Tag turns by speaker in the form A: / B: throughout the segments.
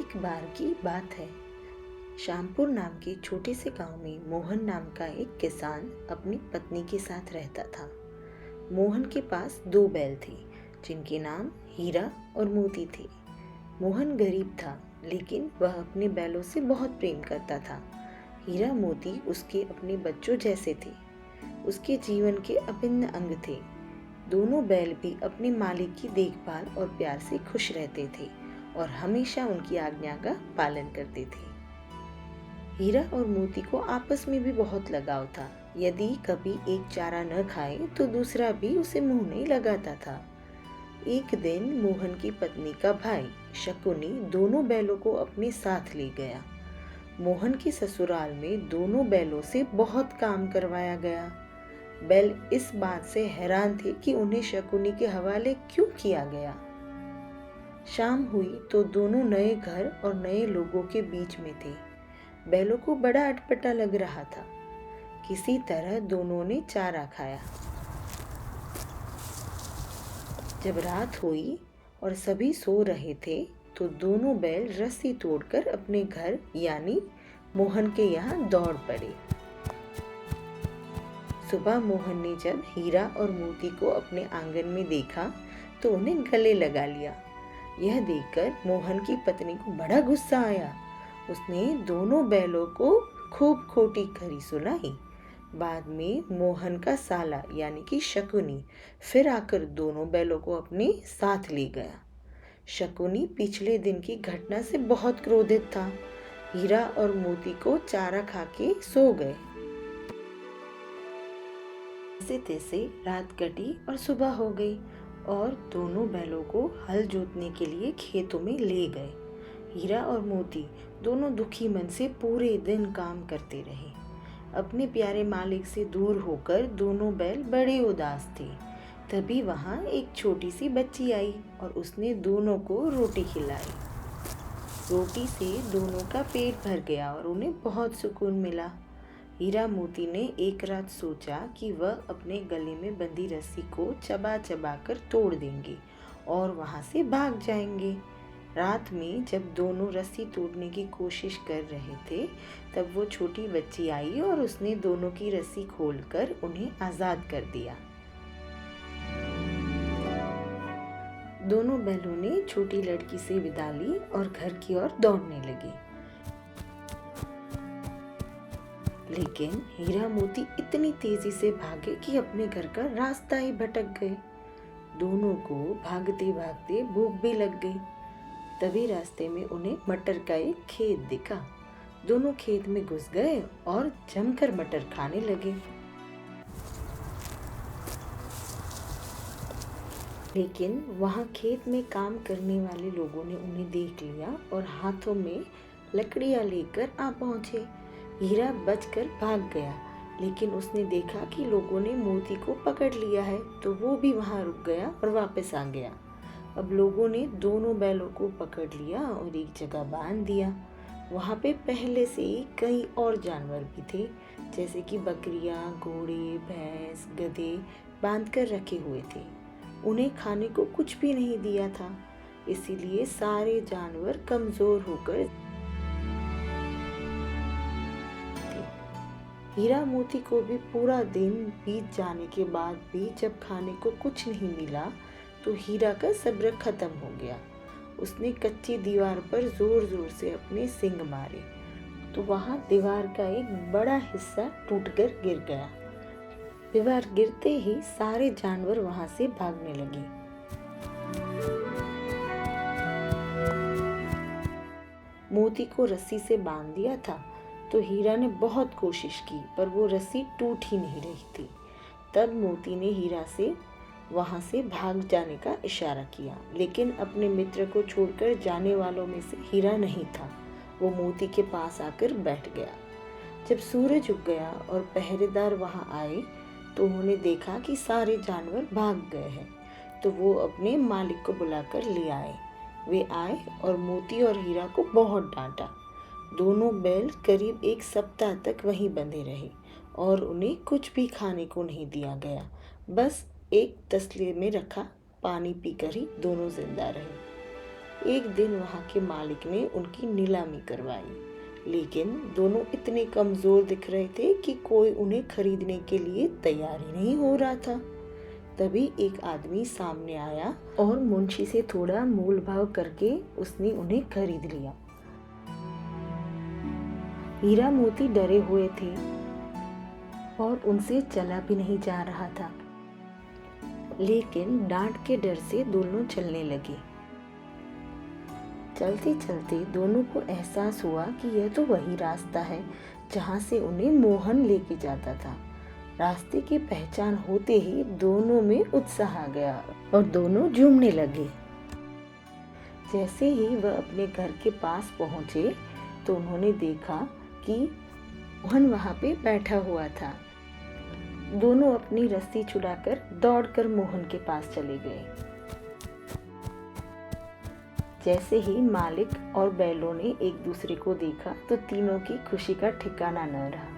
A: एक बार की बात है। श्यामपुर नाम के छोटे से गांव में मोहन नाम का एक किसान अपनी पत्नी के साथ रहता था। मोहन के पास 2 बैल थे जिनके नाम हीरा और मोती थे। मोहन गरीब था, लेकिन वह अपने बैलों से बहुत प्रेम करता था। हीरा मोती उसके अपने बच्चों जैसे थे, उसके जीवन के अभिन्न अंग थे। दोनों बैल भी अपने मालिक की देखभाल और प्यार से खुश रहते थे और हमेशा उनकी आज्ञा का पालन करते थे। हीरा और मोती को आपस में भी बहुत लगाव था। यदि कभी एक चारा न खाए तो दूसरा भी उसे मुंह नहीं लगाता था। एक दिन मोहन की पत्नी का भाई शकुनी दोनों बैलों को अपने साथ ले गया। मोहन के ससुराल में दोनों बैलों से बहुत काम करवाया गया। बैल इस बात से हैरान थे कि उन्हें शकुनी के हवाले क्यों किया गया। शाम हुई तो दोनों नए घर और नए लोगों के बीच में थे। बैलों को बड़ा अटपटा लग रहा था। किसी तरह दोनों ने चारा खाया। जब रात हुई और सभी सो रहे थे तो दोनों बैल रस्सी तोड़कर अपने घर यानी मोहन के यहाँ दौड़ पड़े। सुबह मोहन ने जब हीरा और मोती को अपने आंगन में देखा तो उन्हें गले लगा लिया। यह देखकर मोहन की पत्नी को बड़ा गुस्सा आया। उसने दोनों बैलों को खूब खोटी खरी सुनाई। बाद में मोहन का साला यानी कि शकुनी फिर आकर दोनों बैलों को अपने साथ ले गया। शकुनी पिछले दिन की घटना से बहुत क्रोधित था। हीरा और मोती को चारा खा के सो गए। जैसे तैसे रात कटी और सुबह हो गई और दोनों बैलों को हल जोतने के लिए खेतों में ले गए। हीरा और मोती दोनों दुखी मन से पूरे दिन काम करते रहे। अपने प्यारे मालिक से दूर होकर दोनों बैल बड़े उदास थे। तभी वहाँ एक छोटी सी बच्ची आई और उसने दोनों को रोटी खिलाई। रोटी से दोनों का पेट भर गया और उन्हें बहुत सुकून मिला। हीरा मोती ने एक रात सोचा कि वह अपने गले में बंधी रस्सी को चबा चबा कर तोड़ देंगे और वहां से भाग जाएंगे। रात में जब दोनों रस्सी तोड़ने की कोशिश कर रहे थे तब वो छोटी बच्ची आई और उसने दोनों की रस्सी खोलकर उन्हें आज़ाद कर दिया। दोनों बैलों ने छोटी लड़की से विदा ली और घर की ओर दौड़ने लगे। लेकिन हीरा मोती इतनी तेजी से भागे कि अपने घर का रास्ता ही भटक गए। दोनों को भागते भागते भूख भी लग गई। तभी रास्ते में उन्हें मटर का एक खेत दिखा। दोनों खेत में घुस गए और जमकर मटर खाने लगे। लेकिन वहां खेत में काम करने वाले लोगों ने उन्हें देख लिया और हाथों में लकड़ियां लेकर आ पहुंचे। हीरा बचकर भाग गया, लेकिन उसने देखा कि लोगों ने मोती को पकड़ लिया है तो वो भी वहां रुक गया और वापस आ गया। अब लोगों ने दोनों बैलों को पकड़ लिया और एक जगह बांध दिया। वहां पे पहले से ही कई और जानवर भी थे, जैसे कि बकरियां, घोड़े, भैंस, गधे बांध कर रखे हुए थे। उन्हें खाने को कुछ भी नहीं दिया था, इसीलिए सारे जानवर कमजोर होकर हीरा मोती को भी पूरा दिन बीत जाने के बाद भी जब खाने को कुछ नहीं मिला तो हीरा का सब्र खत्म हो गया। उसने कच्ची दीवार पर जोर जोर से अपने सींग मारे तो वहां दीवार का एक बड़ा हिस्सा टूटकर गिर गया। दीवार गिरते ही सारे जानवर वहां से भागने लगे। मोती को रस्सी से बांध दिया था तो हीरा ने बहुत कोशिश की पर वो रस्सी टूट ही नहीं रही थी। तब मोती ने हीरा से वहां से भाग जाने का इशारा किया, लेकिन अपने मित्र को छोड़कर जाने वालों में से हीरा नहीं था। वो मोती के पास आकर बैठ गया। जब सूरज उग गया और पहरेदार वहां आए तो उन्होंने देखा कि सारे जानवर भाग गए हैं, तो वो अपने मालिक को बुलाकर ले आए। वे आए और मोती और हीरा को बहुत डांटा। दोनों बैल करीब 1 सप्ताह तक वहीं बंधे रहे और उन्हें कुछ भी खाने को नहीं दिया गया। बस एक तसले में रखा पानी पीकर ही दोनों जिंदा रहे। एक दिन वहाँ के मालिक ने उनकी नीलामी करवाई, लेकिन दोनों इतने कमज़ोर दिख रहे थे कि कोई उन्हें खरीदने के लिए तैयार ही नहीं हो रहा था। तभी एक आदमी सामने आया और मुंशी से थोड़ा मोल भाव करके उसने उन्हें खरीद लिया। हीरा मोती डरे हुए थे और उनसे चला भी नहीं जा रहा था, लेकिन डांट के डर से दोनों चलने लगे। चलते चलते दोनों को एहसास हुआ कि यह तो वही रास्ता है जहाँ से उन्हें मोहन लेके जाता था। रास्ते की पहचान होते ही दोनों में उत्साह आ गया और दोनों झूमने लगे। जैसे ही वह अपने घर के पास पहुँचे तो उन्होंने देखा कि मोहन वहाँ पे बैठा हुआ था। दोनों अपनी रस्सी छुड़ाकर दौड़कर मोहन के पास चले गए। जैसे ही मालिक और बैलों ने एक दूसरे को देखा तो तीनों की खुशी का ठिकाना न रहा।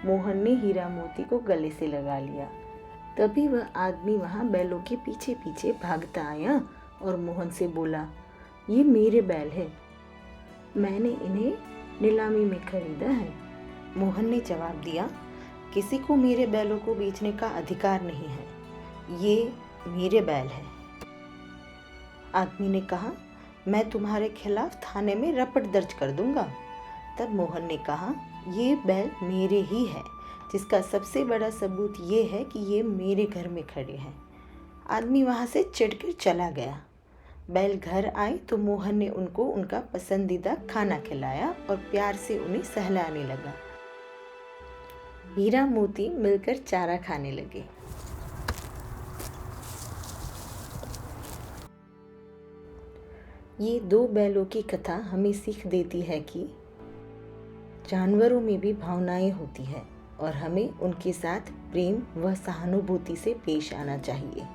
A: मोहन ने हीरा मोती को गले से लगा लिया। तभी वह आदमी वहाँ बैलों के पीछे पीछे भागता आया और मोहन से बोला, ये मेरे बैल हैं, मैंने इन्हें नीलामी में खरीदा है। मोहन ने जवाब दिया, किसी को मेरे बैलों को बेचने का अधिकार नहीं है, ये मेरे बैल हैं। आदमी ने कहा, मैं तुम्हारे खिलाफ थाने में रपट दर्ज कर दूंगा। तब मोहन ने कहा, ये बैल मेरे ही है, जिसका सबसे बड़ा सबूत ये है कि ये मेरे घर में खड़े हैं। आदमी वहाँ से चिढ़कर चला गया। बैल घर आए तो मोहन ने उनको उनका पसंदीदा खाना खिलाया और प्यार से उन्हें सहलाने लगा। हीरा मोती मिलकर चारा खाने लगे। ये दो बैलों की कथा हमें सीख देती है कि जानवरों में भी भावनाएं होती हैं और हमें उनके साथ प्रेम व सहानुभूति से पेश आना चाहिए।